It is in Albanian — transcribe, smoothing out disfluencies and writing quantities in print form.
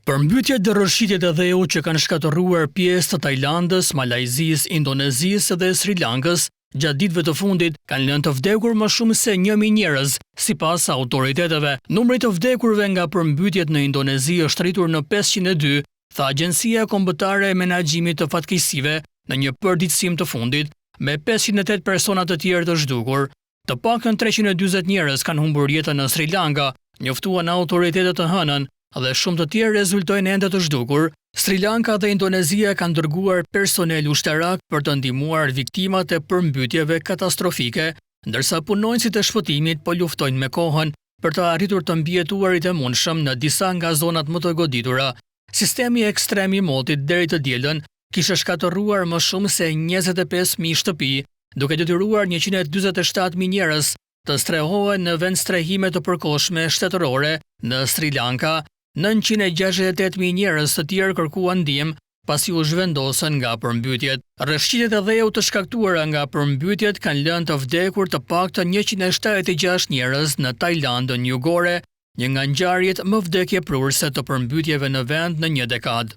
Përmbytjet dhe rrëshqitjet e dheu që kanë shkatërruar pjesë të Tajlandës, Malajzisë, Indonezisë dhe Sri Lankës gjatë ditëve të fundit kanë lënë të vdekur më shumë se 1.000 njerëz, sipas autoriteteve. Numri të vdekurve nga përmbytjet në Indonezi është rritur në 502, tha Agjencia Kombëtare e Menaxhimit të Fatkeqësive në një përditësim të fundit, me 508 persona të tjerë të zhdukur. Të paktën 340 njerëz kanë humbur jetën në Sri Lanka, njoftuan autoritetet të hënën, dhe shumë të tjerë rezultojnë ende të zhdukur. Sri Lanka dhe Indonezia kanë dërguar personel ushtarak për të ndihmuar viktimat e përmbytjeve katastrofike, ndërsa punonjësit e shpëtimit po luftojnë me kohën për të arritur të mbijetuarit e mundshëm në disa nga zonat më të goditura. Sistemi ekstrem i motit deri të dielën kishte shkatërruar më shumë se 25.000 shtëpi, duke detyruar 147.000 njerëz të strehohen në vend strehime të përkohshme shtetërore në Sri Lanka. 968.000 njerëz të tjerë kërkuan ndihmë pasi u zhvendosën nga përmbytjet. Rrëshqitjet e dheu të shkaktuara nga përmbytjet kanë lënë të vdekur të paktën 176 njerëz në Tajlandën Jugore, një nga ngjarjet më vdekjeprurse të përmbytjeve në vend në një dekadë.